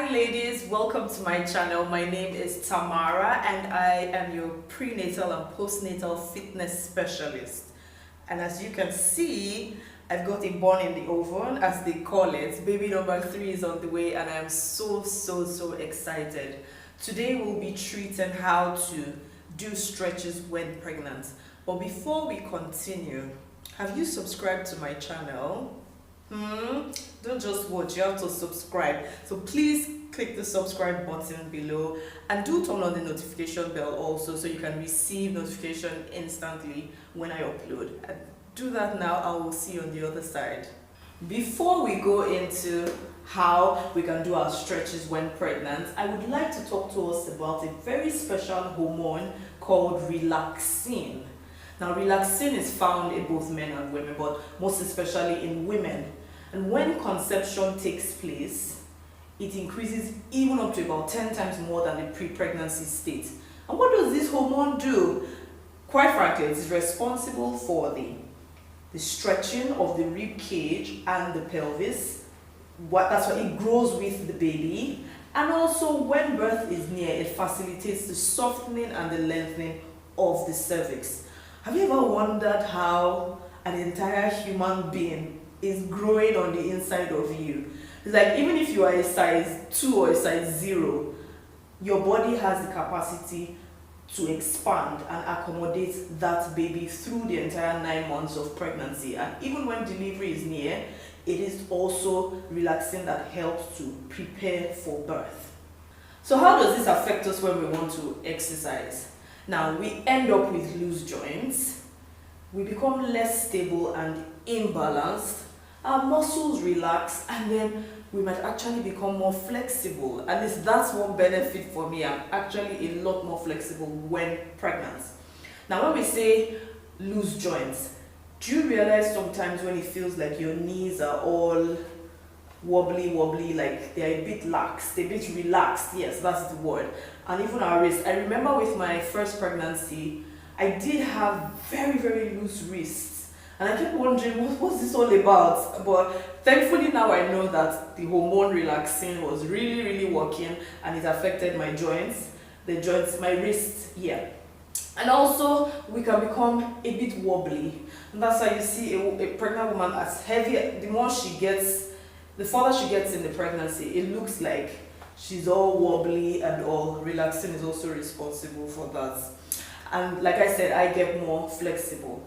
Hi ladies, welcome to my channel. My name is Tamara and I am your prenatal and postnatal fitness specialist. And as you can see, I've got a bun in the oven, as they call it. Baby number 3 is on the way and I am so excited. Today we'll be treating how to do stretches when pregnant. But before we continue, have you subscribed to my channel? Don't just watch, you have to subscribe. So please click the subscribe button below and do turn on the notification bell also so you can receive notification instantly when I upload. And do that now. I will see you on the other side. Before we go into how we can do our stretches when pregnant, I would like to talk to us about a very special hormone called relaxin. Now, relaxin is found in both men and women, but most especially in women. And when conception takes place, it increases even up to about 10 times more than the pre-pregnancy state. And what does this hormone do? Quite frankly, it is responsible for the stretching of the rib cage and the pelvis. That's why it grows with the baby. And also, when birth is near, it facilitates the softening and the lengthening of the cervix. Have you ever wondered how an entire human being is growing on the inside of you? It's like even if you are a size 2 or a size 0, your body has the capacity to expand and accommodate that baby through the entire 9 months of pregnancy. And even when delivery is near, it is also relaxing that helps to prepare for birth. So how does this affect us when we want to exercise? Now, we end up with loose joints, we become less stable and imbalanced, our muscles relax, and then we might actually become more flexible. At least that's one benefit for me. I'm actually a lot more flexible when pregnant. Now, when we say loose joints, do you realize sometimes when it feels like your knees are all wobbly, like they're a bit lax, they're a bit relaxed? Yes, that's the word. And even our wrists. I remember with my first pregnancy, I did have very loose wrists. And I kept wondering, what's this all about? But thankfully now I know that the hormone relaxin was really working and it affected my joints, my wrists, yeah. And also, we can become a bit wobbly. And that's why you see a pregnant woman as heavy, the further she gets in the pregnancy, it looks like she's all wobbly and all. Relaxin is also responsible for that. And like I said, I get more flexible.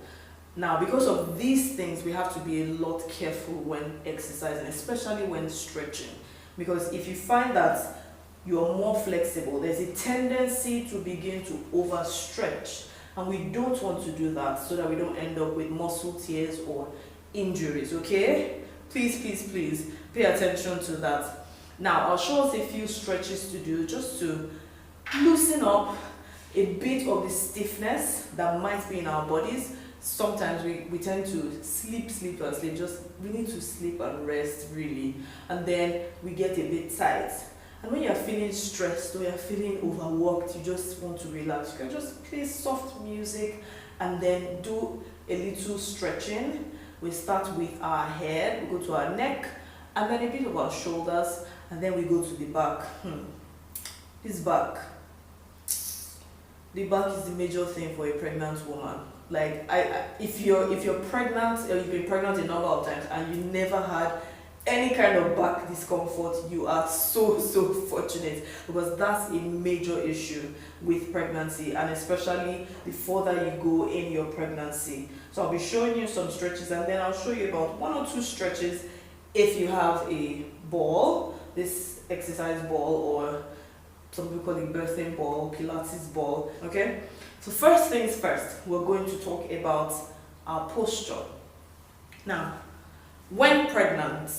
Now, because of these things, we have to be a lot careful when exercising, especially when stretching. Because if you find that you're more flexible, there's a tendency to begin to overstretch. And we don't want to do that so that we don't end up with muscle tears or injuries, okay? Please pay attention to that. Now, I'll show us a few stretches to do just to loosen up a bit of the stiffness that might be in our bodies. Sometimes we tend to sleep, we need to sleep and rest really, and then we get a bit tight. And when you're feeling stressed or you're feeling overworked, you just want to relax, you can just play soft music and then do a little stretching. We start with our head, we go to our neck, and then a bit of our shoulders, and then we go to the back. This back. The back is the major thing for a pregnant woman. Like, if you're pregnant or you've been pregnant a number of times and you never had any kind of back discomfort, you are so fortunate, because that's a major issue with pregnancy, and especially the further you go in your pregnancy. So I'll be showing you some stretches, and then I'll show you about 1 or 2 stretches if you have a ball, this exercise ball, or some people call it birthing ball, Pilates ball, okay? So first things first, we're going to talk about our posture. Now, when pregnant,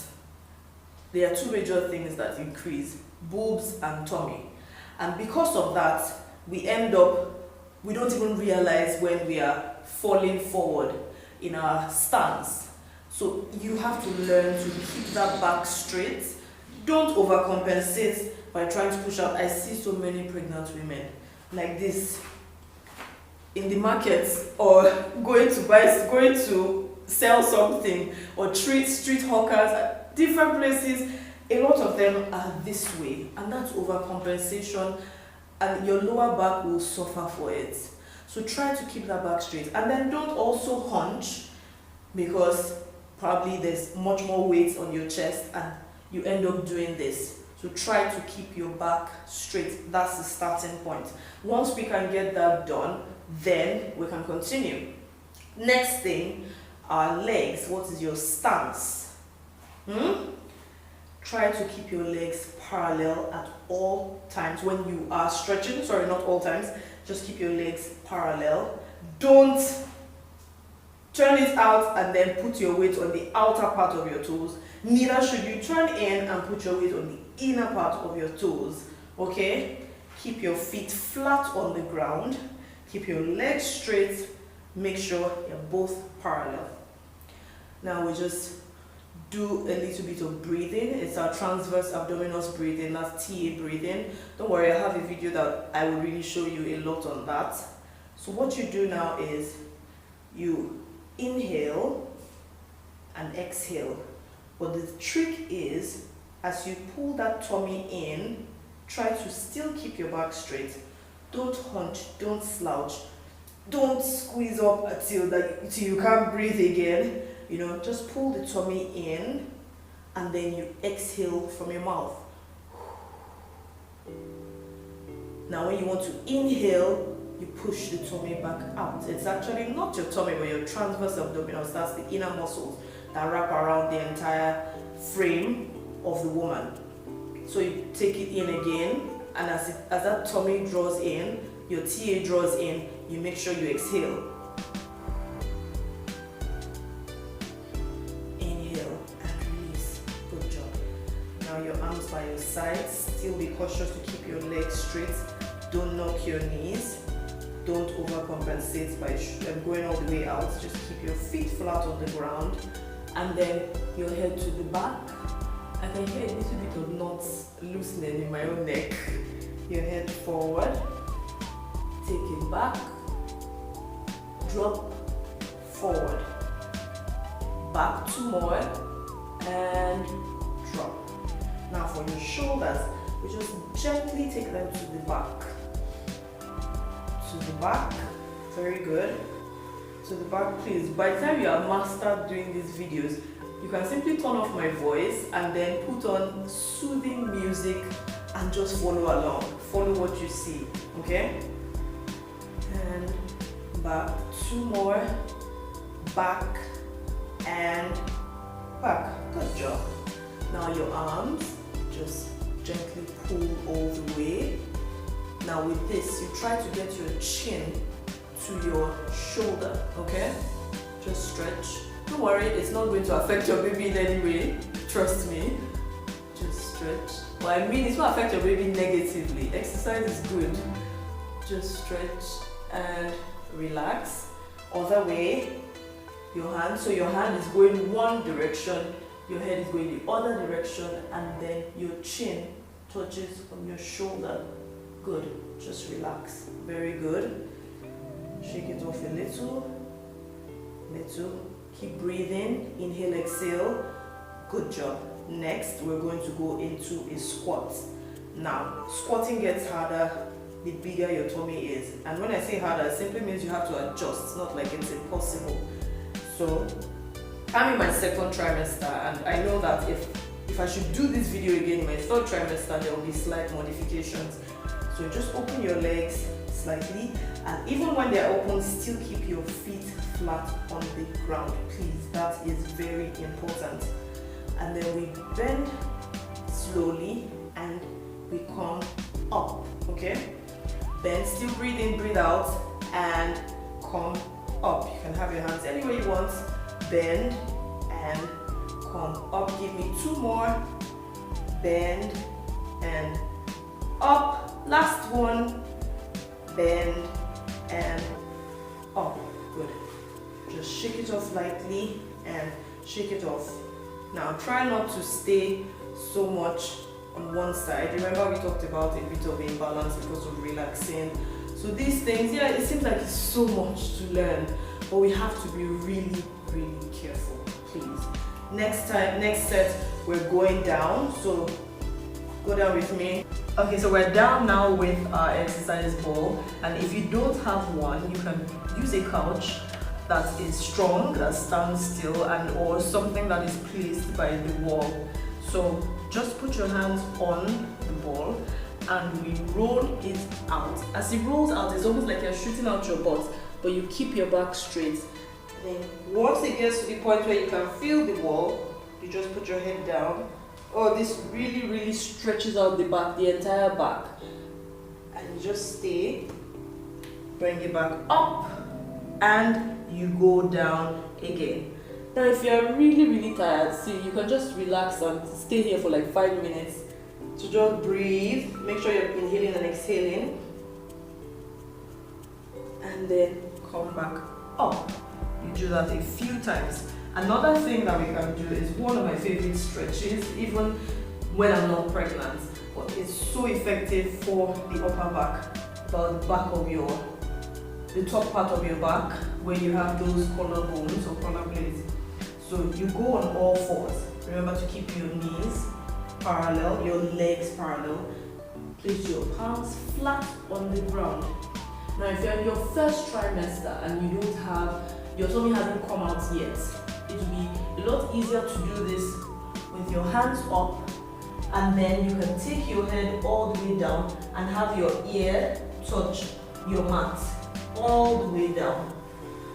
there are 2 major things that increase: boobs and tummy. And because of that, we don't even realize when we are falling forward in our stance. So you have to learn to keep that back straight. Don't overcompensate by trying to push out. I see so many pregnant women like this in the market, or going to sell something, or street hawkers at different places. A lot of them are this way, and that's overcompensation, and your lower back will suffer for it. So try to keep that back straight, and then don't also hunch, because probably there's much more weight on your chest and you end up doing this. So try to keep your back straight. That's the starting point. Once we can get that done, then we can continue. Next thing, our legs. What is your stance? Try to keep your legs parallel at all times when you are stretching. Sorry, not all times. Just keep your legs parallel. Don't turn it out and then put your weight on the outer part of your toes. Neither should you turn in and put your weight on the inner part of your toes. Okay? Keep your feet flat on the ground. Keep your legs straight. Make sure you're both parallel. Now we just do a little bit of breathing. It's our transverse abdominal breathing. That's TA breathing. Don't worry, I have a video that I will really show you a lot on that. So what you do now is you inhale and exhale. But the trick is, as you pull that tummy in, try to still keep your back straight. Don't hunch, don't slouch, don't squeeze up until you can't breathe again. You know, just pull the tummy in and then you exhale from your mouth. Now when you want to inhale, you push the tummy back out. It's actually not your tummy but your transverse abdominals. That's the inner muscles that wrap around the entire frame of the woman. So you take it in again, and as that tummy draws in, your TA draws in, you make sure you exhale. Inhale and release. Good job. Now your arms by your sides. Still be cautious to keep your legs straight. Don't knock your knees. Don't overcompensate by going all the way out. Just keep your feet flat on the ground. And then your head to the back. I can hear a little bit of knots loosening in my own neck. Your head forward. Take it back. Drop forward. Back 2 more. And drop. Now for your shoulders, we just gently take them to the back. To the back. Very good. To the back, please. By the time you are mastered doing these videos, you can simply turn off my voice and then put on soothing music and just follow along. Follow what you see, okay? And back. 2 more. Back and back. Good job. Now your arms, just gently pull all the way. Now with this, you try to get your chin to your shoulder, okay? Just stretch. Don't worry, it's not going to affect your baby in any way. Trust me. Just stretch. Well, I mean, it's not affect your baby negatively. Exercise is good. Just stretch and relax. Other way, your hand. So your hand is going one direction, your head is going the other direction, and then your chin touches on your shoulder. Good. Just relax. Very good. Shake it off a little. Keep breathing. Inhale, exhale. Good job. Next, we're going to go into a squat. Now, squatting gets harder the bigger your tummy is. And when I say harder, it simply means you have to adjust. It's not like it's impossible. So, I'm in my 2nd trimester, and I know that if I should do this video again in my 3rd trimester, there will be slight modifications. So just open your legs slightly, and even when they're open, still keep your feet flat on the ground, please. That is very important. And then we bend slowly and we come up, okay? Bend, still breathe in, breathe out, and come up. You can have your hands anywhere you want. Bend and come up. Give me 2 more. Bend and up. Last one. Bend and up. Good. Just shake it off lightly and shake it off. Now try not to stay so much on one side. Remember we talked about a bit of imbalance because of relaxin. So these things, yeah, it seems like it's so much to learn, but we have to be really, really careful, please. Next set, we're going down. So go down with me. Okay, so we're down now with our exercise ball, and if you don't have one, you can use a couch that is strong, that stands still, and or something that is placed by the wall. So just put your hands on the ball and we roll it out. As it rolls out, it's almost like you're shooting out your butt, but you keep your back straight. Then once it gets to the point where you can feel the wall, you just put your head down. Oh, this really stretches out the back, the entire back. And you just stay, bring it back up, and you go down again. Now if you're really tired, see, you can just relax and stay here for like 5 minutes. So just breathe, make sure you're inhaling and exhaling, and then come back up. You do that a few times. Another thing that we can do is one of my favorite stretches, even when I'm not pregnant, but it's so effective for the upper back, the back of the top part of your back, where you have those collarbones or collar blades. So you go on all fours. Remember to keep your knees parallel, your legs parallel. Place your palms flat on the ground. Now if you're in your first trimester and you don't have, your tummy hasn't come out yet, it will be a lot easier to do this with your hands up, and then you can take your head all the way down and have your ear touch your mat all the way down.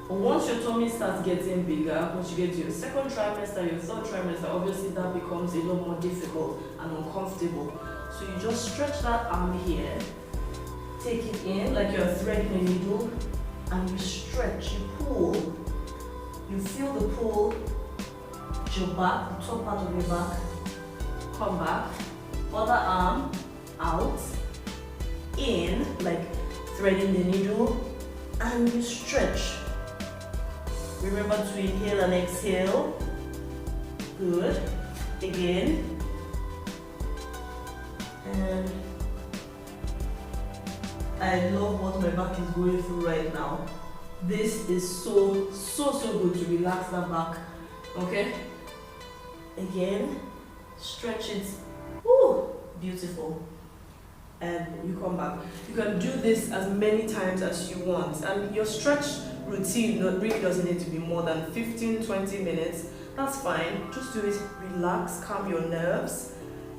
But once your tummy starts getting bigger, once you get to your second trimester, your third trimester, obviously that becomes a lot more difficult and uncomfortable. So you just stretch that arm here, take it in like you're threading a needle, and you stretch, you pull. You feel the pull, your back, the top part of your back. Come back, other arm out, in, like threading the needle, and you stretch. Remember to inhale and exhale. Good. Again. And I love what my back is going through right now. This is so good to relax that back. Okay? Again. Stretch it. Woo! Beautiful. And you come back. You can do this as many times as you want. And your stretch routine really doesn't need to be more than 15-20 minutes. That's fine. Just do it. Relax, calm your nerves.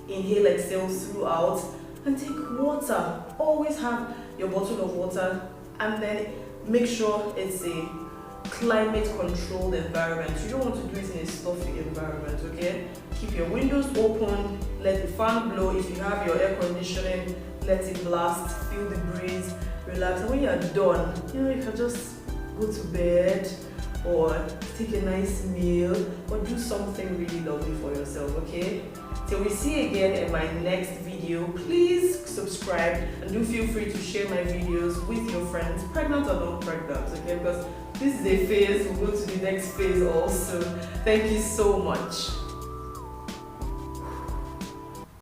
Inhale, exhale throughout. And take water. Always have your bottle of water. And then make sure it's a climate controlled environment. You don't want to do it in a stuffy environment, okay? Keep your windows open, let the fan blow. If you have your air conditioning, let it blast, feel the breeze, relax. And when you're done, you can just go to bed or take a nice meal or do something really lovely for yourself, okay? Till we see again in my next video, please subscribe and do feel free to share my videos with your friends, pregnant or not pregnant, okay? Because this is a phase, we'll go to the next phase also. Thank you so much.